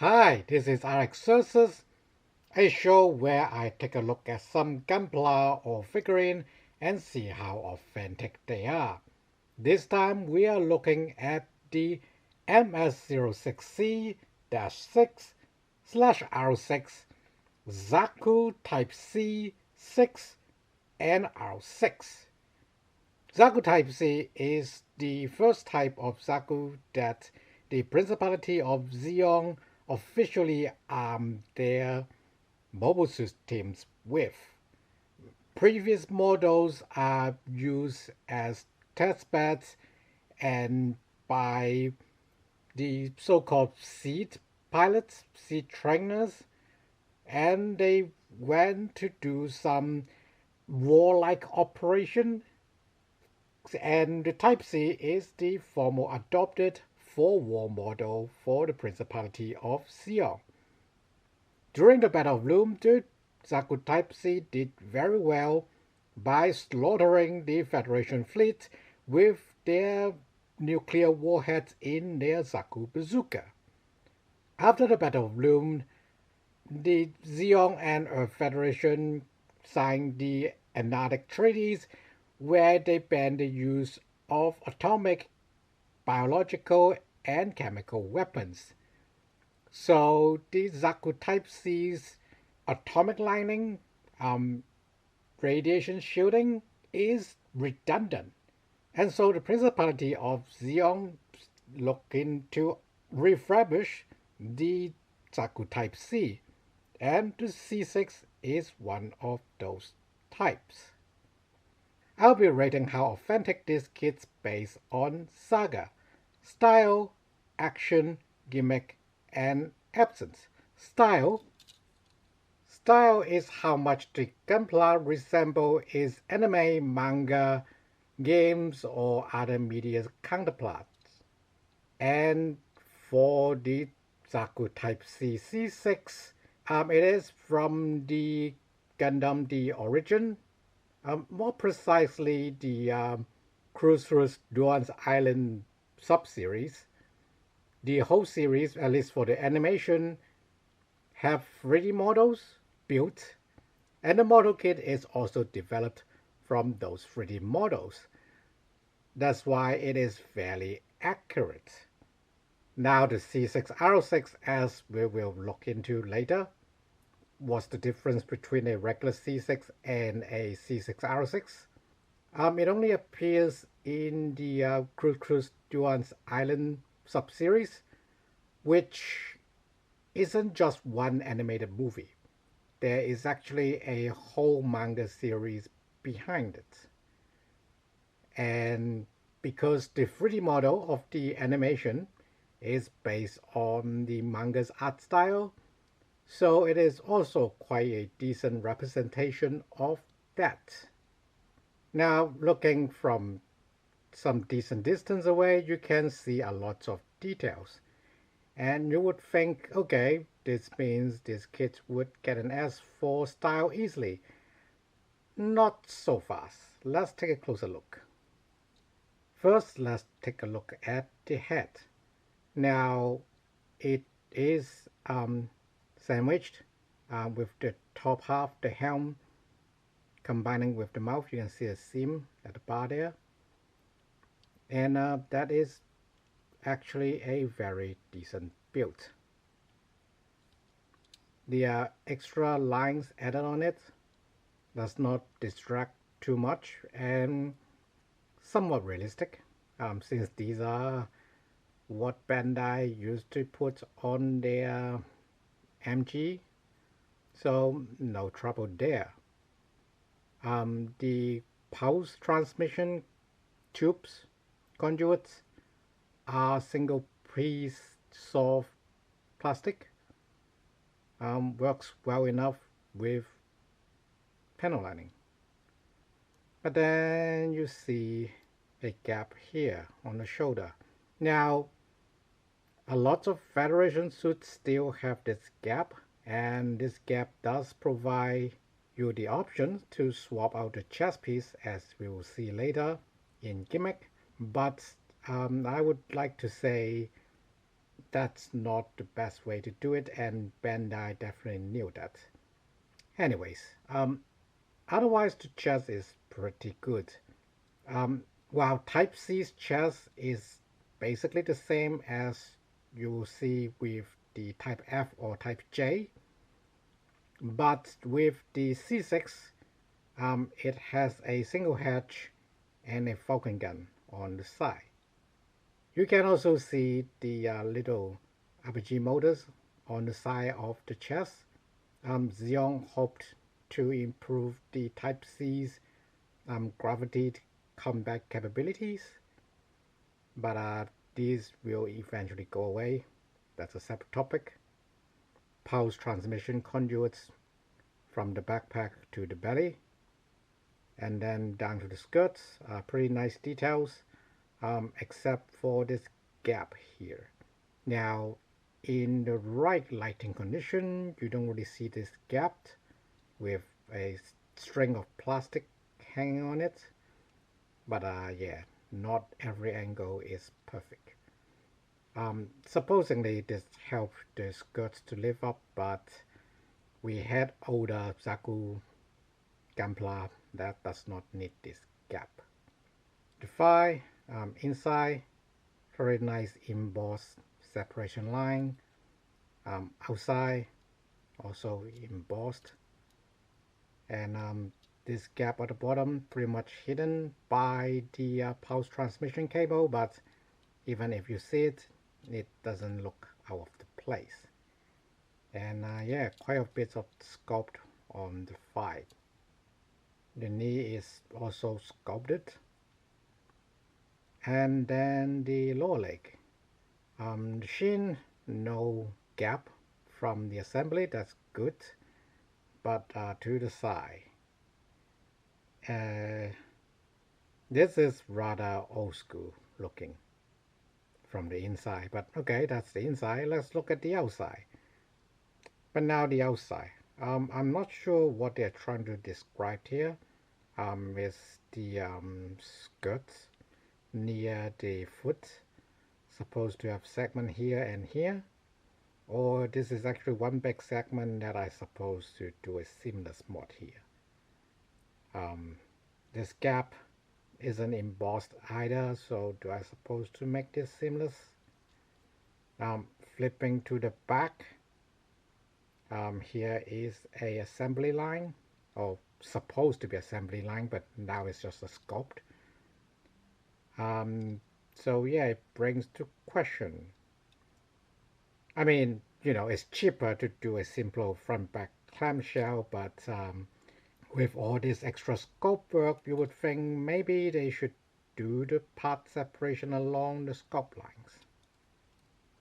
Hi, this is Alexcursus, a show where I take a look at some gunpla or figurine and see how authentic they are. This time we are looking at the MS-06C-6/R6, Zaku Type C-6, and R6. Zaku Type C is the first type of Zaku that the Principality of Zeon officially armed their mobile systems with. Previous models are used as testbeds and by the so-called seed pilots, seed trainers, and they went to do some warlike operation, and the Type C is the formal adopted for-war model for the Principality of Sion. During the Battle of Loom, the Zaku Type C did very well by slaughtering the Federation fleet with their nuclear warheads in their Zaku bazooka. After the Battle of Loom, the Xiong and Earth Federation signed the Antarctic Treaties where they banned the use of atomic, biological, and chemical weapons. So the Zaku Type C's atomic lining, radiation shielding is redundant. And so the Principality of Xiong looking to refurbish the Zaku Type C, and the C6 is one of those types. I'll be rating how authentic this kit's based on saga, style, action, gimmick, and absence. Style is how much the gunpla resemble its anime, manga, games, or other media counterparts. And for the Zaku Type C-6, it is from the Gundam The Origin, more precisely the Cruiser's Duan's Island sub-series. The whole series, at least for the animation, have 3D models built, and the model kit is also developed from those 3D models. That's why it is fairly accurate. Now the C6R6, as we will look into later, what's the difference between a regular C6 and a C6R6? It only appears in the Cruise Duan's Island sub-series, which isn't just one animated movie. There is actually a whole manga series behind it. And because the 3D model of the animation is based on the manga's art style, so it is also quite a decent representation of that. Now, looking from some decent distance away, you can see a lot of details. And you would think, okay, this means this kid would get an S for style easily. Not so fast. Let's take a closer look. First, let's take a look at the head. Now, it is sandwiched with the top half, the helm, combining with the mouth. You can see a seam at the bar there. And that is actually a very decent build. The extra lines added on it does not distract too much and somewhat realistic, since these are what Bandai used to put on their MG, so no trouble there. The pulse transmission tubes, conduits, are single piece soft plastic. Works well enough with panel lining. But then you see a gap here on the shoulder. Now, a lot of Federation suits still have this gap, and this gap does provide you the option to swap out the chest piece, as we will see later in Gimmick. But I would like to say that's not the best way to do it, and Bandai definitely knew that. Anyways, otherwise the chest is pretty good. While Type C's chest is basically the same as you will see with the Type F or Type J, but with the C6, it has a single hatch and a falcon gun on the side. You can also see the little RPG motors on the side of the chest. Xeon hoped to improve the Type C's gravity combat capabilities, but these will eventually go away. That's a separate topic. Pulse transmission conduits from the backpack to the belly, and then down to the skirts. Pretty nice details, except for this gap here. Now, in the right lighting condition, you don't really see this gap with a string of plastic hanging on it, but yeah, not every angle is perfect. Supposedly this helped the skirts to lift up, but we had older Zaku Gampla that does not need this gap. The thigh, inside, very nice embossed separation line. Outside, also embossed. And this gap at the bottom pretty much hidden by the pulse transmission cable, but even if you see it, it doesn't look out of the place. And yeah, quite a bit of sculpt on the thigh. The knee is also sculpted. And then the lower leg. The shin, no gap from the assembly, that's good. But to the side. This is rather old school looking from the inside, but okay, that's the inside. Let's look at the outside. But now the outside. I'm not sure what they're trying to describe here. Is the skirts near the foot supposed to have segment here and here, or this is actually one big segment that I supposed to do a seamless mod here. This gap isn't embossed either, so do I suppose to make this seamless? Flipping to the back, here is a assembly line, or supposed to be assembly line, but now it's just a sculpt. So yeah, it brings to question. I mean, you know, it's cheaper to do a simple front back clamshell, but with all this extra scope work, you would think maybe they should do the part separation along the scope lines.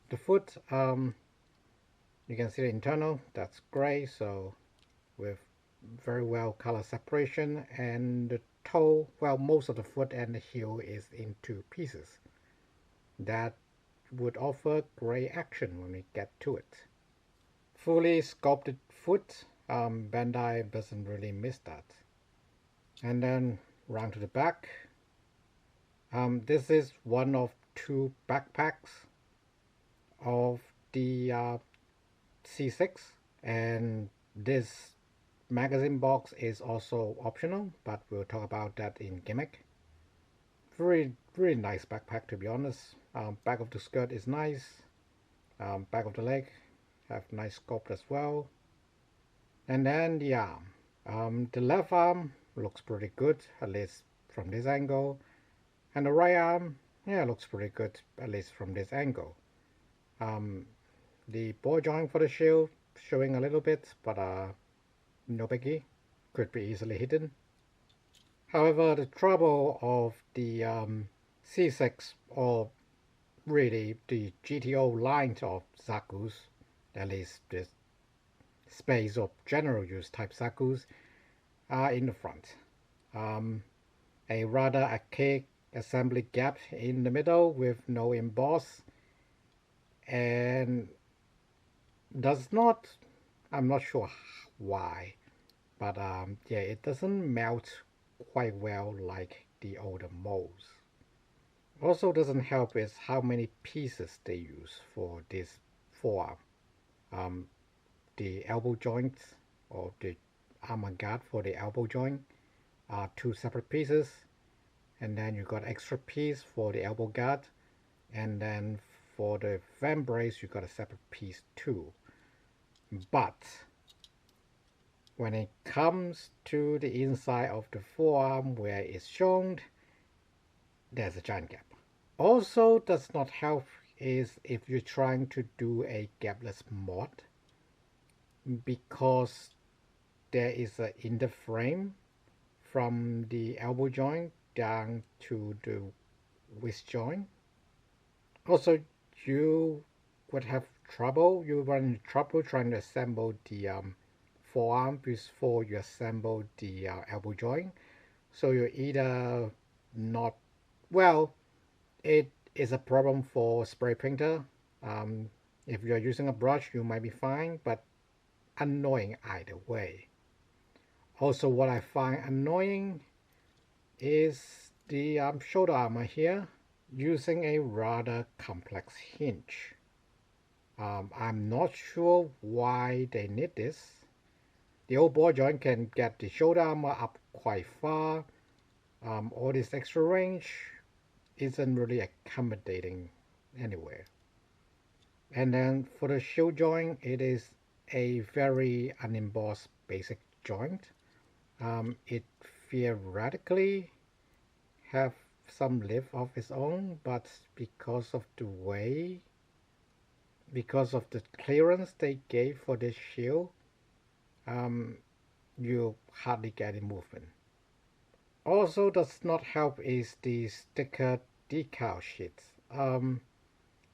The foot, you can see the internal, that's gray, so with very well color separation, and the toe, well, most of the foot and the heel is in two pieces. That would offer gray action when we get to it. Fully sculpted foot, Bandai doesn't really miss that. And then round to the back. This is one of two backpacks of the C6, and this magazine box is also optional, but we'll talk about that in Gimmick. Very nice backpack, to be honest. Back of the skirt is nice. Back of the leg have nice sculpt as well. And then the arm. The left arm looks pretty good, at least from this angle. And the right arm, yeah, looks pretty good, at least from this angle. The ball joint for the shield showing a little bit, but no biggie, could be easily hidden. However, the trouble of the C6, or really the GTO line of Zakus, at least the space of general use type Zakus, are in the front. A rather archaic assembly gap in the middle with no emboss, and does not, I'm not sure why, but yeah, it doesn't melt quite well like the older molds. Also doesn't help is how many pieces they use for this forearm. Um, the elbow joints or the armor guard for the elbow joint are two separate pieces, and then you got extra piece for the elbow guard, and then for the vent brace you got a separate piece too. But when it comes to the inside of the forearm where it's shown, there's a giant gap. Also does not help is if you're trying to do a gapless mod, because there is a in the frame from the elbow joint down to the wrist joint. Also, you would have trouble, you run into trouble trying to assemble the forearm before you assemble the elbow joint. So you're either not, well, it is a problem for spray painter. Um, if you're using a brush, you might be fine, but annoying either way. Also, what I find annoying is the shoulder armor here using a rather complex hinge. I'm not sure why they need this. The old ball joint can get the shoulder armor up quite far. All this extra range isn't really accommodating anywhere. And then for the shield joint, it is a very unembossed basic joint. It theoretically have some lift of its own, but because of the way, because of the clearance they gave for this shield, you hardly get any movement. Also does not help is the sticker decal sheets.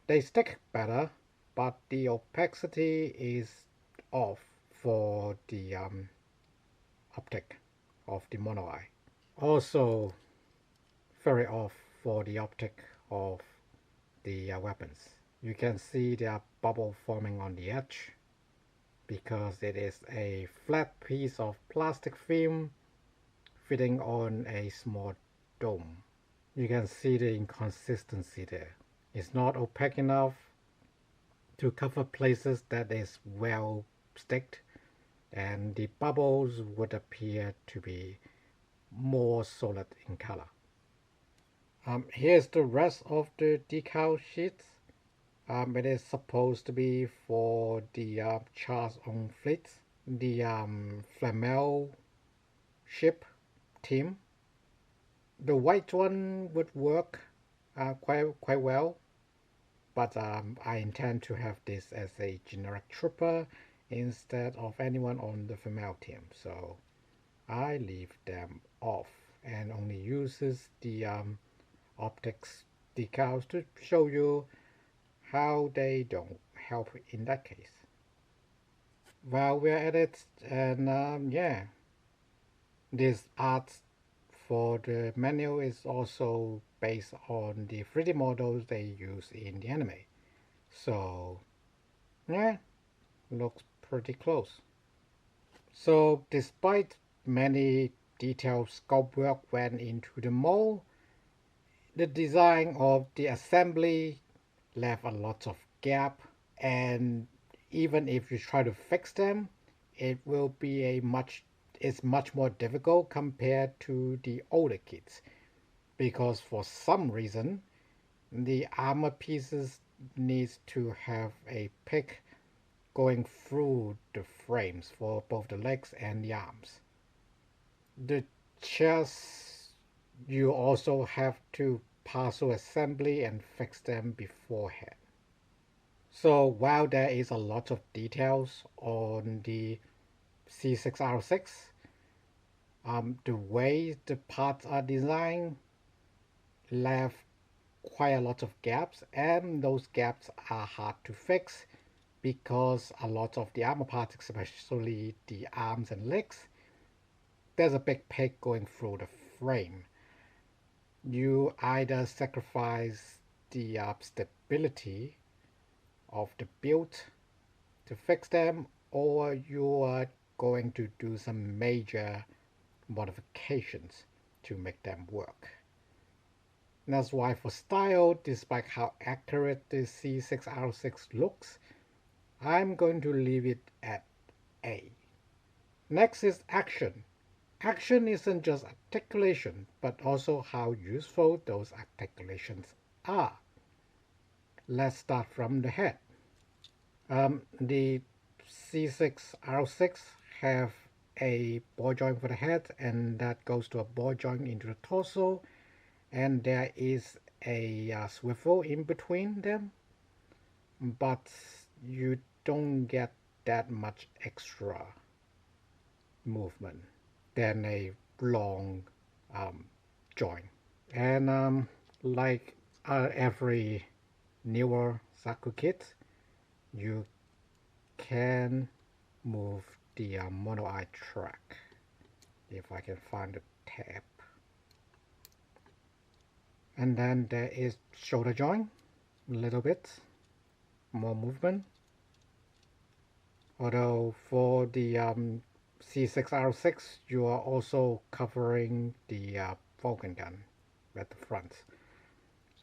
They stick better, but the opacity is off for the optic of the mono eye. Also very off for the optic of the weapons. You can see there are bubble forming on the edge because it is a flat piece of plastic film fitting on a small dome. You can see the inconsistency there. It's not opaque enough to cover places that is well sticked, and the bubbles would appear to be more solid in color. Here's the rest of the decal sheets. It is supposed to be for the Charles on fleet, the Flamel ship team. The white one would work quite well, but I intend to have this as a generic trooper instead of anyone on the female team, so I leave them off and only uses the optics decals to show you how they don't help in that case. While we're at it, and yeah, this art for the manual is also based on the 3D models they use in the anime. So yeah, looks pretty close. So despite many detailed sculpt work went into the mold, the design of the assembly left a lot of gap, and even if you try to fix them, it will be it's much more difficult compared to the older kits, because for some reason the armor pieces needs to have a pick going through the frames for both the legs and the arms. The chest, you also have to partial assembly and fix them beforehand. So while there is a lot of details on the C6R6, the way the parts are designed left quite a lot of gaps, and those gaps are hard to fix because a lot of the armor parts, especially the arms and legs, there's a big peg going through the frame. You either sacrifice the stability of the build to fix them, or you are going to do some major modifications to make them work. That's why for style, despite how accurate the C6R6 looks, I'm going to leave it at A. Next is action. Action isn't just articulation, but also how useful those articulations are. Let's start from the head. The C6R6 have a ball joint for the head, and that goes to a ball joint into the torso, and there is a swivel in between them, but you don't get that much extra movement than a long joint. And like every newer Zaku kit, you can move the mono eye track. If I can find the tab. And then there is shoulder joint, a little bit more movement. Although for the C6R6, you are also covering the Vulcan gun at the front.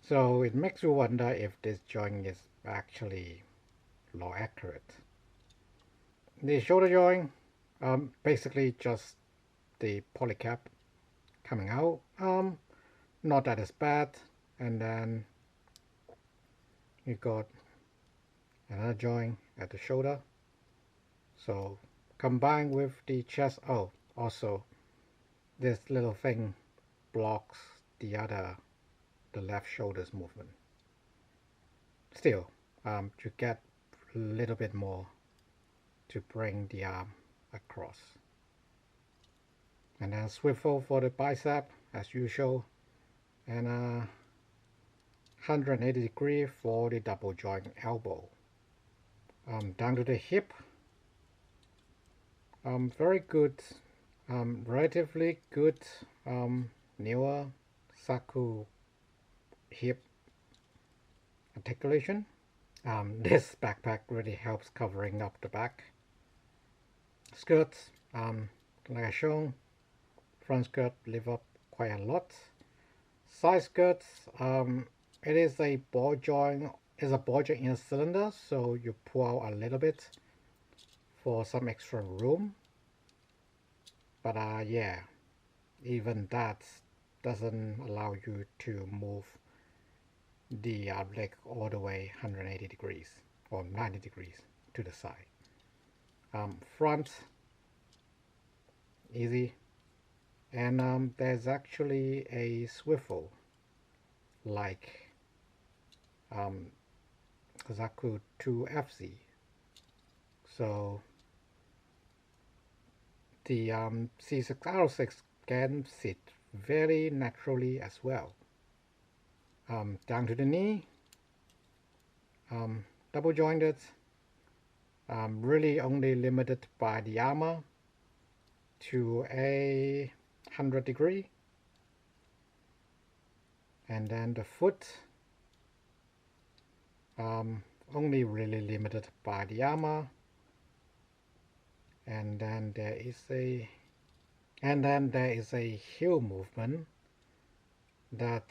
So it makes you wonder if this joint is actually low accurate. The shoulder joint, basically just the polycap coming out. Not that is bad. And then you got another joint at the shoulder. So combined with the chest, oh, also this little thing blocks the left shoulder's movement. Still, you get a little bit more to bring the arm across. And then swivel for the bicep as usual, and 180 degree for the double joint elbow. Down to the hip, very good, relatively good newer Zaku hip articulation. This backpack really helps covering up the back. Skirts, like I shown, front skirt lift up quite a lot. Side skirts, it is a ball joint. Is a ball joint in a cylinder, so you pull out a little bit for some extra room. But yeah, even that doesn't allow you to move the leg all the way 180 degrees or 90 degrees to the side. Front, easy, and there's actually a swivel like Zaku 2FZ. So the C6R6 can sit very naturally as well. Down to the knee, double jointed, really only limited by the armor to a 100 degree, and then the foot, only really limited by the armor, and then there is a heel movement that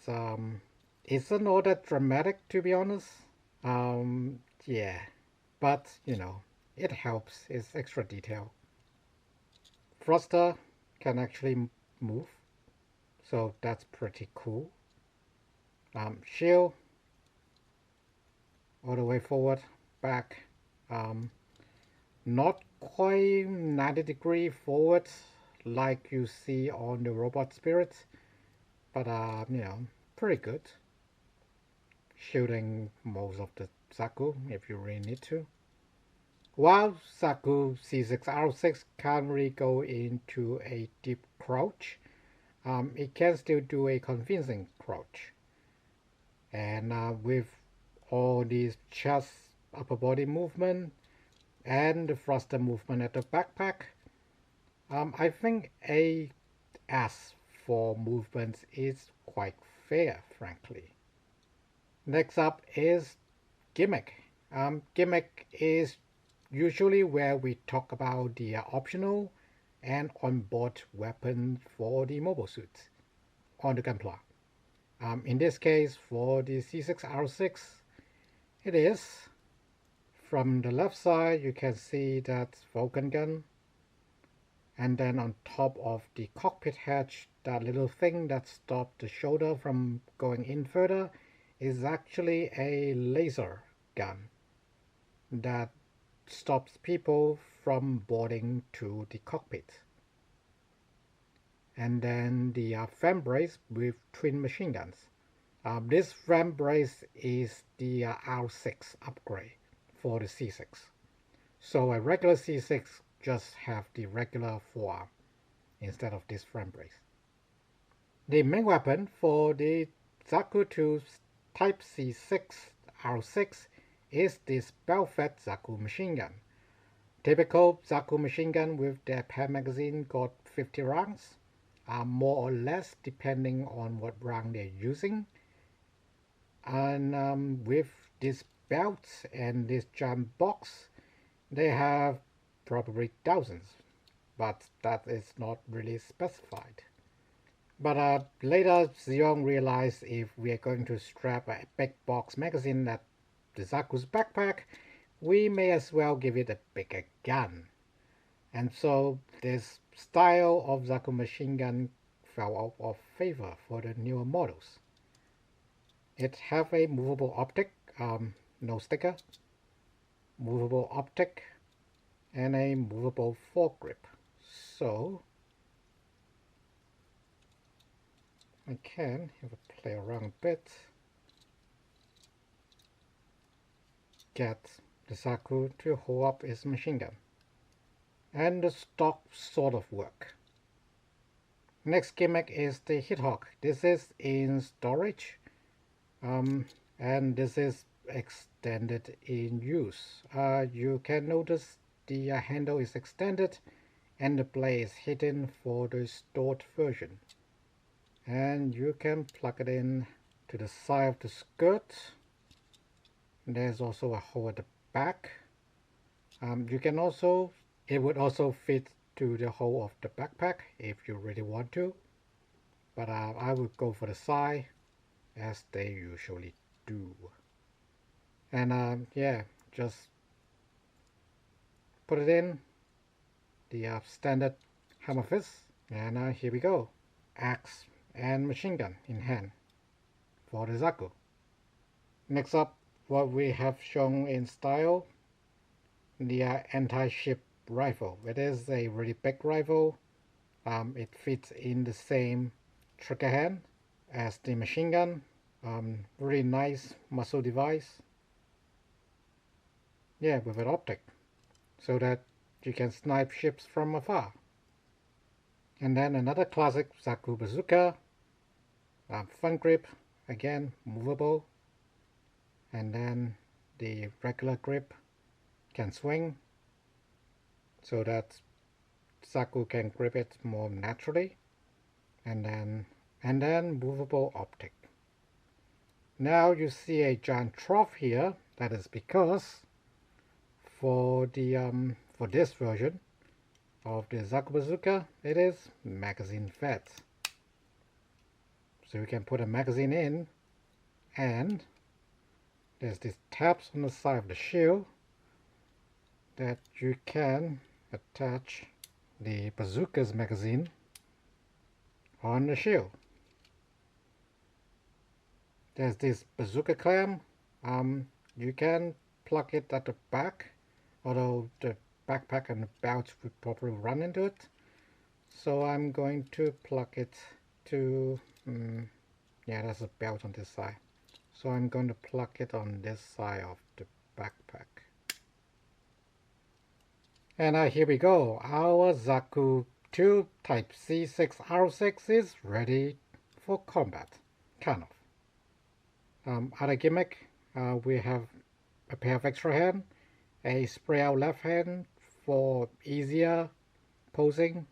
isn't all that dramatic, to be honest. Yeah, but you know, it helps. It's extra detail. Thruster can actually move, so that's pretty cool. Shield all the way forward, back, not quite 90 degree forward like you see on the Robot Spirit, but you know, pretty good. Shielding most of the Zaku if you really need to. While Zaku C6R6 can't really go into a deep crouch, it can still do a convincing crouch. And with all these chest, upper body movement, and the thruster movement at the backpack, I think A S for movements is quite fair, frankly. Next up is Gimmick. Gimmick is usually where we talk about the optional and onboard weapon for the mobile suits on the Gunpla. In this case, for the C6R6, it is from the left side. You can see that Vulcan gun, and then on top of the cockpit hatch, that little thing that stops the shoulder from going in further is actually a laser gun that stops people from boarding to the cockpit. And then the fan brace with twin machine guns. This fan brace is the R6 upgrade for the C6. So a regular C6 just have the regular forearm instead of this fan brace. The main weapon for the Zaku 2 Type C6 R6 is this bell-fed Zaku machine gun. Typical Zaku machine gun with their pad magazine got 50 rounds, more or less depending on what round they're using. And with this belt and this giant box, they have probably thousands, but that is not really specified. But later Xiong realized if we are going to strap a big box magazine at the Zaku's backpack, we may as well give it a bigger gun. And so this style of Zaku machine gun fell out of favor for the newer models. It have a movable optic, no sticker, movable optic, and a movable foregrip. So I can have a play around a bit, get the Zaku to hold up its machine gun, and the stock sort of work. Next gimmick is the Hithawk. This is in storage, and this is extended in use. You can notice the handle is extended and the blade is hidden for the stored version. And you can plug it in to the side of the skirt. There's also a hole at the back. It would also fit to the hole of the backpack if you really want to, but I would go for the side as they usually do. And yeah, just put it in the standard hammer fist, and here we go, axe and machine gun in hand for the Zaku. Next up, what we have shown in style, the anti-ship rifle. It is a really big rifle. It fits in the same trigger hand as the machine gun. Really nice muscle device. Yeah, with an optic, so that you can snipe ships from afar. And then another classic Zaku bazooka, fun grip, again movable, and then the regular grip can swing, so that Zaku can grip it more naturally, and then movable optic. Now you see a giant trough here. That is because for this version of the Zaku bazooka, it is magazine fed. So you can put a magazine in, and there's these tabs on the side of the shield that you can attach the bazooka's magazine on the shield. There's this bazooka clamp. You can plug it at the back, although the backpack and the belt would probably run into it. So I'm going to plug it to, yeah, there's a belt on this side. So I'm going to plug it on this side of the backpack. And here we go. Our Zaku 2 Type C6R6 is ready for combat. Kind of. Other gimmick, we have a pair of extra hand, a spray out left hand for easier posing,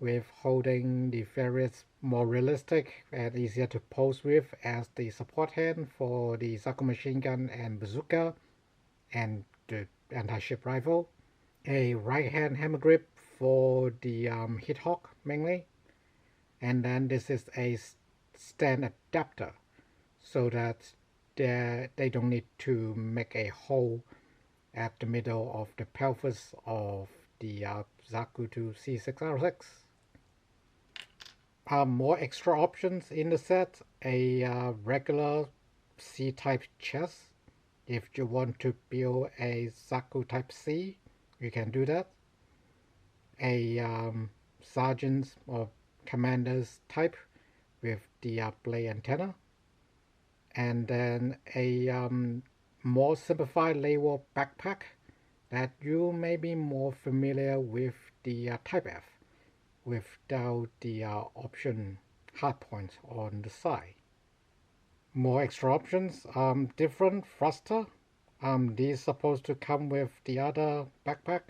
with holding the various more realistic and easier to pose with as the support hand for the Zaku machine gun and bazooka and the anti-ship rifle. A right hand hammer grip for the Hithawk mainly, and then this is a stand adapter so that they don't need to make a hole at the middle of the pelvis of the Zaku to C6R6. More extra options in the set, a regular C-type chest. If you want to build a Zaku type C, you can do that. A sergeant's or commander's type with the blade antenna. And then a more simplified label backpack that you may be more familiar with the Type F without the option hardpoint on the side. More extra options, different thruster. These supposed to come with the other backpack.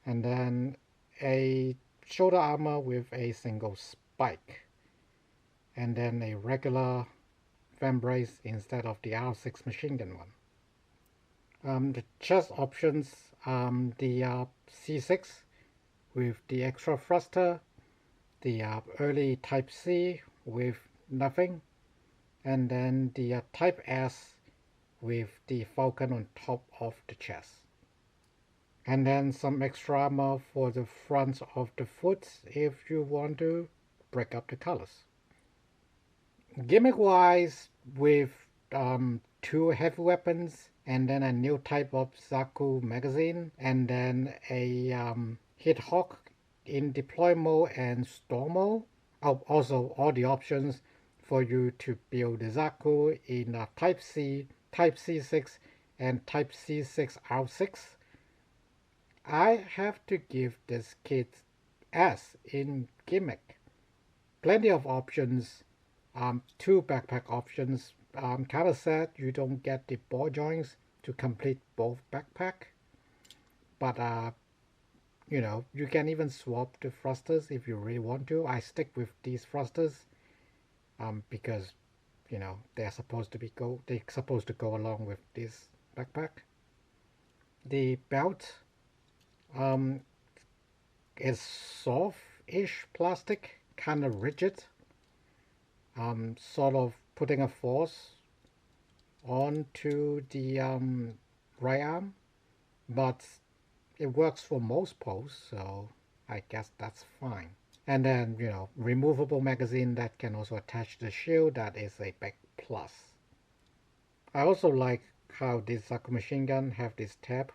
And then a shoulder armor with a single spike. And then a regular fan brace instead of the R6 machine gun one. The chest options, the C6 with the extra thruster, the early Type C with nothing, and then the Type S with the falcon on top of the chest. And then some extra armor for the front of the foot if you want to break up the colors. Gimmick wise, with 2 heavy weapons and then a new type of Zaku magazine and then a hit hawk in deploy mode and storm mode. Also all the options for you to build the Zaku in Type C, Type C6 and Type C6R6. I have to give this kit S in Gimmick. Plenty of options. 2 backpack options. Kinda sad you don't get the ball joints to complete both backpack. But you know, you can even swap the thrusters if you really want to. I stick with these thrusters because you know they're supposed to go along with this backpack. The belt is soft-ish plastic, kind of rigid. Sort of putting a force onto the right arm, but it works for most poses, so I guess that's fine. And then, you know, removable magazine that can also attach to the shield, that is a big plus. I also like how this Zaku machine gun have this tab,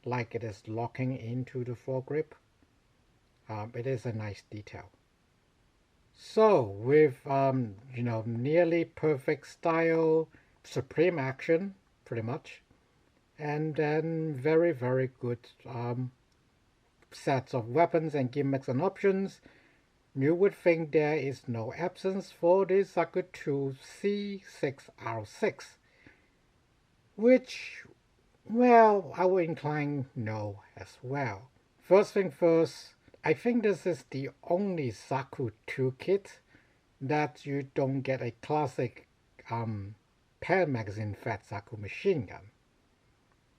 like it is locking into the foregrip. It is a nice detail. So with you know, nearly perfect style, supreme action, pretty much, and then very good sets of weapons and gimmicks and options, you would think there is no absence for the Zaku to C6R6, which, well, I would incline no as well. First thing first, I think this is the only Zaku 2 kit that you don't get a classic pen magazine fed Zaku machine gun.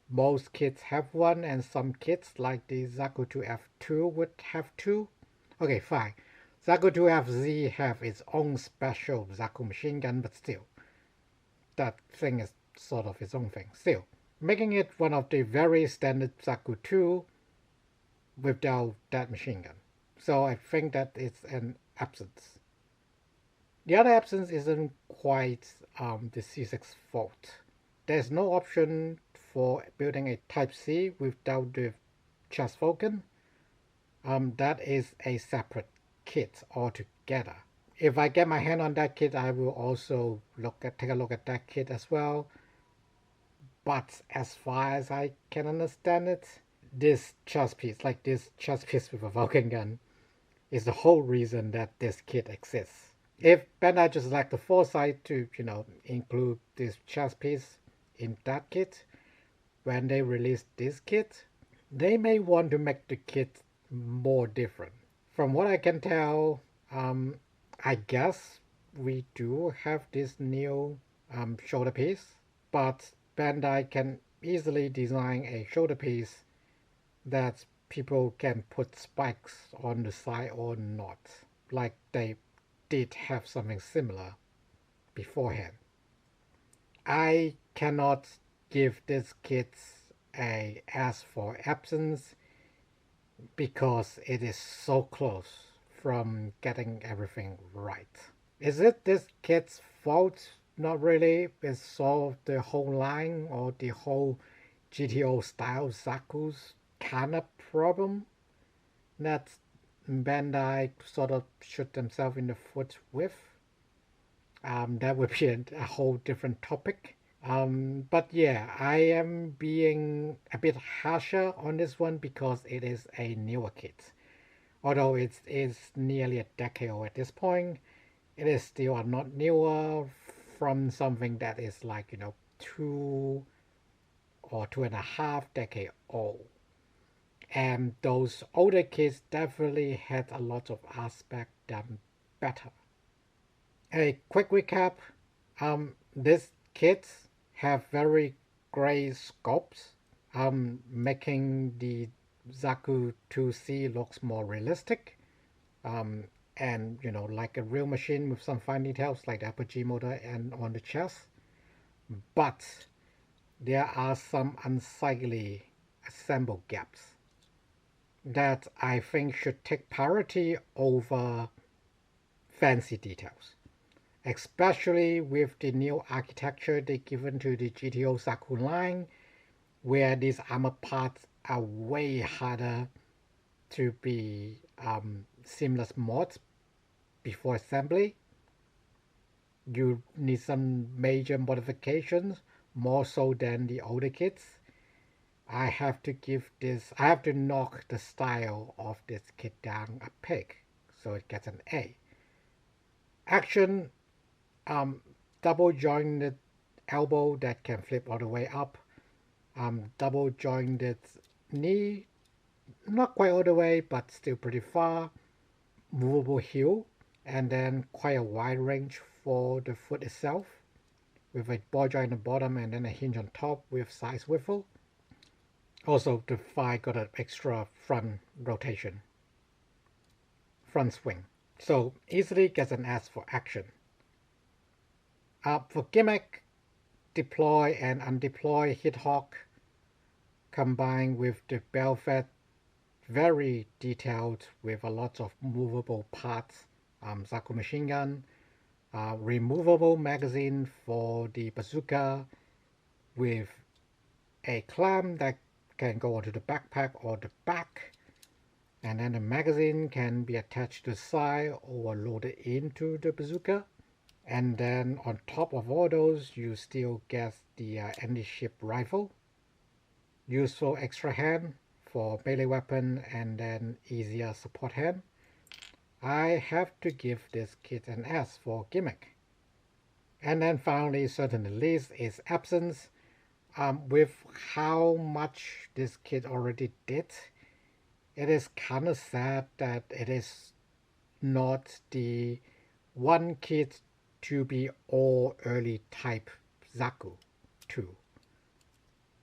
Most kits have one, and some kits like the Zaku 2F2 would have 2. Okay, fine. Zaku 2FZ have its own special Zaku machine gun, but still, that thing is sort of its own thing. Still, making it one of the very standard Zaku 2 without that machine gun. So I think that it's an absence. The other absence isn't quite the C6 fault. There's no option for building a Type C without the chest falcon. That is a separate kit altogether. If I get my hand on that kit, I will also take a look at that kit as well. But as far as I can understand it, this chest piece with a Vulcan gun, is the whole reason that this kit exists. If Bandai just lacked the foresight to, you know, include this chest piece in that kit, when they release this kit, they may want to make the kit more different. From what I can tell, I guess we do have this new shoulder piece, but Bandai can easily design a shoulder piece that people can put spikes on the side or not, like they did have something similar beforehand. I cannot give this kit a S for absence because it is so close from getting everything right. Is it this kit's fault? Not really. It's all the whole line or the whole GTO style Zaku's kind of problem that Bandai sort of shoot themselves in the foot with. That would be a whole different topic. But yeah, I am being a bit harsher on this one because it is a newer kit. Although it is nearly a decade old at this point, it is still not newer from something that is like, 2 or 2.5 decade old. And those older kits definitely had a lot of aspects done better. A quick recap, these kits have very great scopes, making the Zaku 2C looks more realistic, and like a real machine with some fine details like the apogee motor and on the chest. But there are some unsightly assemble gaps that I think should take priority over fancy details, especially with the new architecture they given to the GTO Zaku line, where these armor parts are way harder to be seamless mods before assembly. You need some major modifications, more so than the older kits. I have to knock the style of this kit down a peg, so it gets an A. Action, double jointed elbow that can flip all the way up, double jointed knee, not quite all the way, but still pretty far, movable heel, and then quite a wide range for the foot itself, with a ball joint on the bottom and then a hinge on top with side swivel. Also, the thigh got an extra front rotation, front swing. So easily gets an S for action. For gimmick, deploy and undeploy hit hawk, combined with the bell fed, very detailed with a lot of movable parts, Zaku machine gun, removable magazine for the bazooka with a clamp that can go onto the backpack or the back, and then the magazine can be attached to the side or loaded into the bazooka. And then on top of all those, you still get the anti-ship rifle, useful extra hand for melee weapon, and then easier support hand. I have to give this kit an S for gimmick. And then finally, certainly least, is absence. With how much this kit already did, it is kind of sad that it is not the one kit to be all early type Zaku 2.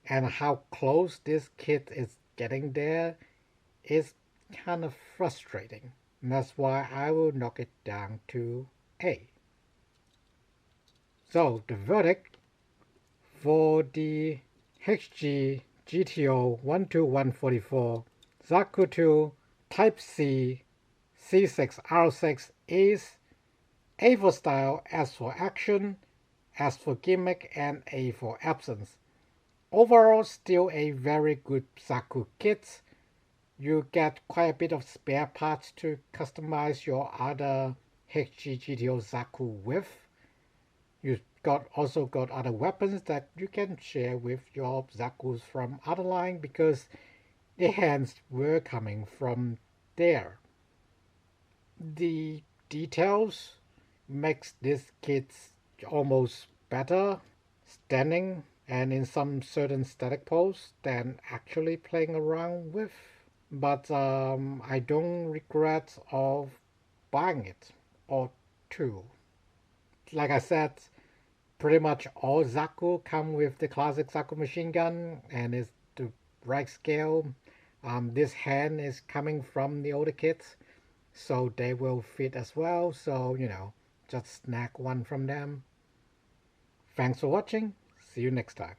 And how close this kit is getting there is kind of frustrating. And that's why I will knock it down to A. So the verdict for the HG GTO 12144 Zaku 2 Type C C6 R6 is A for style, S for action, S for gimmick, and A for absence. Overall, still a very good Zaku kit. You get quite a bit of spare parts to customize your other HG GTO Zaku with. You also got other weapons that you can share with your Zakus from other line because the hands were coming from there. The details makes this kit almost better standing and in some certain static pose than actually playing around with. But I don't regret of buying it or two. Like I said, pretty much all Zaku come with the classic Zaku machine gun and it's the right scale. This hand is coming from the older kits. so they will fit as well. So, just snag one from them. Thanks for watching. See you next time.